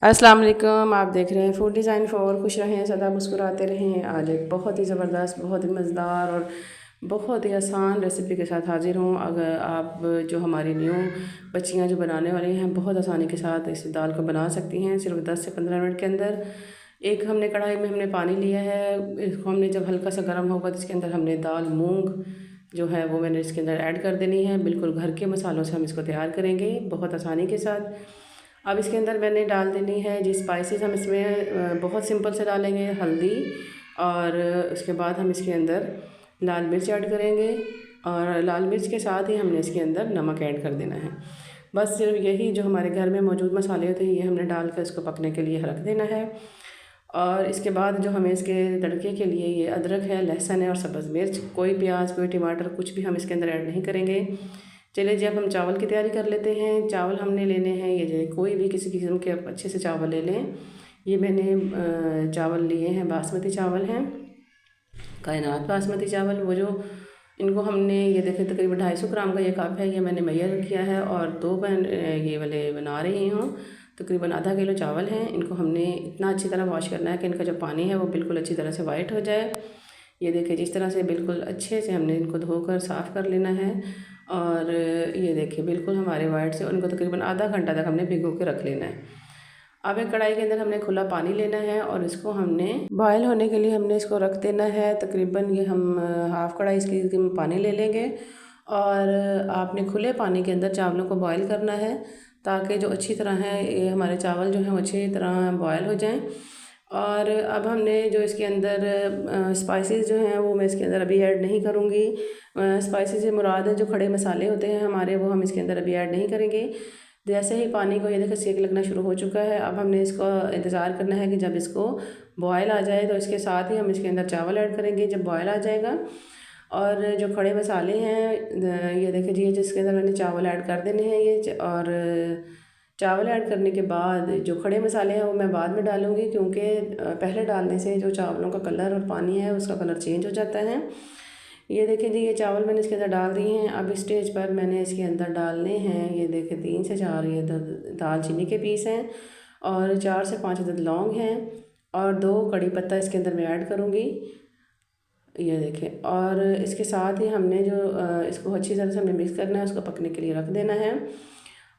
अस्सलाम वालेकुम। आप देख रहे हैं फूड डिज़ाइन फॉर। खुश रहें, सदा मुस्कुराते रहें। आज एक बहुत ही ज़बरदस्त, बहुत ही मज़ेदार और बहुत ही आसान रेसिपी के साथ हाज़िर हूँ। अगर आप जो हमारी न्यू बच्चियाँ जो बनाने वाली हैं, बहुत आसानी के साथ इस दाल को बना सकती हैं सिर्फ 10 से 15 मिनट के अंदर। एक हमने कढ़ाई में हमने पानी लिया है, इसको हमने जब हल्का सा गर्म होगा तो इसके अंदर हमने दाल मूंग जो है वो मैंने इसके अंदर ऐड कर देनी है। बिल्कुल घर के मसालों से हम इसको तैयार करेंगे बहुत आसानी के साथ। अब इसके अंदर मैंने डाल देनी है जी स्पाइसेस। हम इसमें बहुत सिंपल से डालेंगे, हल्दी और उसके बाद हम इसके अंदर लाल मिर्च ऐड करेंगे और लाल मिर्च के साथ ही हमने इसके अंदर नमक ऐड कर देना है। बस सिर्फ यही जो हमारे घर में मौजूद मसाले होते हैं ये हमने डाल कर इसको पकने के लिए रख देना है। और इसके बाद जो हमें इसके तड़के के लिए ये अदरक है, लहसुन है और सब्ज़ मिर्च, कोई प्याज कोई टमाटर कुछ भी हम इसके अंदर ऐड नहीं करेंगे। चलिए जी अब हम चावल की तैयारी कर लेते हैं। चावल हमने लेने हैं ये जो कोई भी किसी किस्म के अच्छे से चावल ले लें। ये मैंने चावल लिए हैं, बासमती चावल हैं, कायनात बासमती चावल। वो जो इनको हमने ये देखें तकरीबन 250 ग्राम का ये कप है, ये मैंने मैयर किया है और दो मैं ये वाले बना रही हूँ। तकरीबन आधा किलो चावल हैं। इनको हमने इतना अच्छी तरह वॉश करना है कि इनका जो पानी है वो बिल्कुल अच्छी तरह से वाइट हो जाए। ये देखिए जिस तरह से बिल्कुल अच्छे से हमने इनको धोकर साफ़ कर लेना है। और ये देखिए बिल्कुल हमारे वाइट से उनको तकरीबन आधा घंटा तक हमने भिगो के रख लेना है। अब एक कढ़ाई के अंदर हमने खुला पानी लेना है और इसको हमने बॉयल होने के लिए हमने इसको रख देना है। तकरीबन ये हम हाफ़ कढ़ाई इसकी पानी ले लेंगे और आपने खुले पानी के अंदर चावलों को बॉयल करना है ताकि जो अच्छी तरह है ये हमारे चावल जो हैं वो अच्छी तरह बॉयल हो जाएं। और अब हमने जो इसके अंदर स्पाइसेस जो हैं वो मैं इसके अंदर अभी ऐड नहीं करूँगी। स्पाइसेस से मुराद है जो खड़े मसाले होते हैं हमारे, वो हम इसके अंदर अभी ऐड नहीं करेंगे। जैसे ही पानी को ये देखो सेक लगना शुरू हो चुका है, अब हमने इसको इंतज़ार करना है कि जब इसको बॉयल आ जाए तो इसके साथ ही हम इसके अंदर चावल ऐड करेंगे जब बॉयल आ जाएगा। और जो खड़े मसाले हैं ये देखिए जी जिसके अंदर मैंने चावल ऐड कर देने हैं और चावल ऐड करने के बाद जो खड़े मसाले हैं वो मैं बाद में डालूँगी, क्योंकि पहले डालने से जो चावलों का कलर और पानी है उसका कलर चेंज हो जाता है। ये देखिए जी ये चावल मैंने इसके अंदर डाल दिए हैं। अब इस स्टेज पर मैंने इसके अंदर डालने हैं ये देखिए 3 से 4 ये दालचीनी के पीस हैं और 4 से 5 अदद लौंग हैं और 2 कड़ी पत्ता इसके अंदर मैं ऐड करूँगी। ये देखें और इसके साथ ही हमने जो इसको अच्छी तरह से हमने मिक्स करना है, उसको पकने के लिए रख देना है।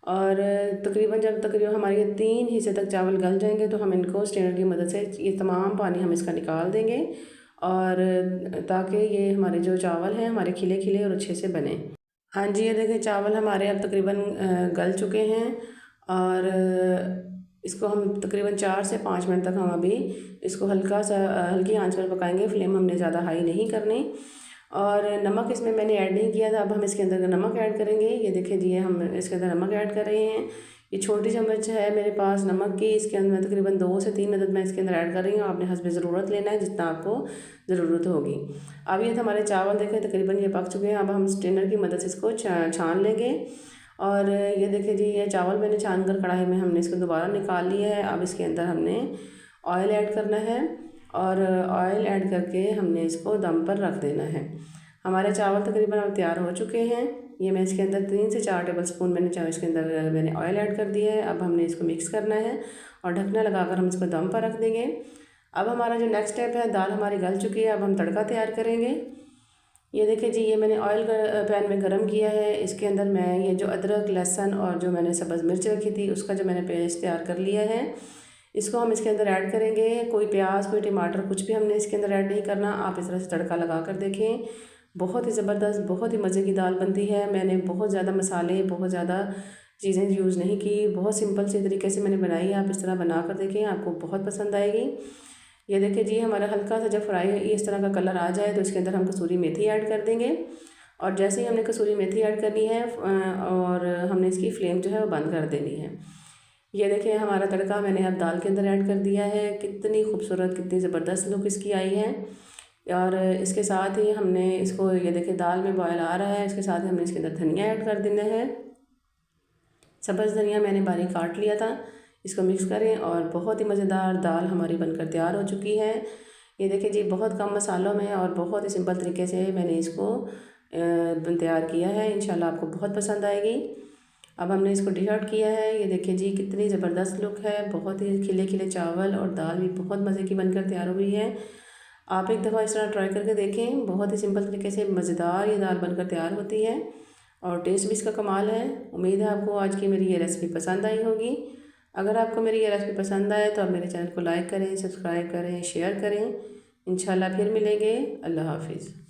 और तकरीबन जब तकरीबन हमारे ये 3 हिस्से तक चावल गल जाएंगे तो हम इनको स्ट्रेनर की मदद से ये तमाम पानी हम इसका निकाल देंगे और ताकि ये हमारे जो चावल हैं हमारे खिले खिले और अच्छे से बने। हाँ जी ये देखिए चावल हमारे अब तकरीबन गल चुके हैं और इसको हम तकरीबन 4 से 5 मिनट तक हम अभी इसको हल्का सा हल्की आंच पर पकाएंगे। फ्लेम हमने ज़्यादा हाई नहीं करनी। और नमक इसमें मैंने ऐड नहीं किया था, अब हम इसके अंदर नमक ऐड करेंगे। ये देखिए जी हम इसके अंदर नमक ऐड कर रहे हैं। ये छोटी चम्मच है मेरे पास नमक की, इसके अंदर तकरीबन 2 से 3 अदद मैं इसके अंदर ऐड कर रही हूँ। आपने हस्बे ज़रूरत लेना है जितना आपको ज़रूरत होगी। अब ये हमारे चावल देखें तकरीबन ये पक चुके हैं। अब हम स्ट्रेनर की मदद से इसको छान लेंगे। और ये देखिए जी ये चावल मैंने छान कर कढ़ाई में हमने इसको दोबारा निकाल लिया है। अब इसके अंदर हमने ऑयल ऐड करना है और ऑयल ऐड करके हमने इसको दम पर रख देना है। हमारे चावल तकरीबन अब तैयार हो चुके हैं। ये मैं इसके अंदर 3 से 4 टेबल स्पून मैंने चावल इसके अंदर मैंने ऑयल ऐड कर दिया है। अब हमने इसको मिक्स करना है और ढकना लगाकर हम इसको दम पर रख देंगे। अब हमारा जो नेक्स्ट स्टेप है, दाल हमारी गल चुकी है, अब हम तड़का तैयार करेंगे। ये देखिए जी ये मैंने ऑयल पैन में गरम किया है। इसके अंदर मैं ये जो अदरक लहसुन और जो मैंने सब्ज़ मिर्च रखी थी उसका जो मैंने पेस्ट तैयार कर लिया है, इसको हम इसके अंदर ऐड करेंगे। कोई प्याज कोई टमाटर कुछ भी हमने इसके अंदर ऐड नहीं करना। आप इस तरह से तड़का लगा कर देखें, बहुत ही ज़बरदस्त बहुत ही मज़े की दाल बनती है। मैंने बहुत ज़्यादा मसाले बहुत ज़्यादा चीज़ें यूज़ नहीं की, बहुत सिंपल से तरीके से मैंने बनाई है। आप इस तरह बना कर देखें, आपको बहुत पसंद आएगी। ये देखिए जी हमारा हल्का सा जब फ्राई इस तरह का कलर आ जाए तो इसके अंदर हम कसूरी मेथी ऐड कर देंगे। और जैसे ही हमने कसूरी मेथी ऐड करनी है और हमने इसकी फ्लेम जो है वो बंद कर देनी है। ये देखिए हमारा तड़का मैंने अब दाल के अंदर ऐड कर दिया है। कितनी खूबसूरत कितनी ज़बरदस्त लुक इसकी आई है। और इसके साथ ही हमने इसको ये देखिए दाल में बॉयल आ रहा है, इसके साथ ही हमने इसके अंदर धनिया ऐड कर देना है। सब्ज़ धनिया मैंने बारीक काट लिया था। इसको मिक्स करें और बहुत ही मज़ेदार दाल हमारी बनकर तैयार हो चुकी है। ये देखिए जी बहुत कम मसालों में और बहुत ही सिंपल तरीके से मैंने इसको तैयार किया है। इंशाल्लाह आपको बहुत पसंद आएगी। अब हमने इसको डिश आउट किया है। ये देखिए जी कितनी ज़बरदस्त लुक है, बहुत ही खिले खिले चावल और दाल भी बहुत मज़े की बनकर तैयार हुई है। आप एक दफ़ा इस तरह ट्राई करके देखें, बहुत ही सिंपल तरीके से मज़ेदार ये दाल बनकर तैयार होती है और टेस्ट भी इसका कमाल है। उम्मीद है आपको आज की मेरी ये रेसिपी पसंद आई होगी। अगर आपको मेरी ये रेसिपी पसंद आए तो आप मेरे चैनल को लाइक करें, सब्सक्राइब करें, शेयर करें। इंशाल्लाह फिर मिलेंगे। अल्लाह हाफिज़।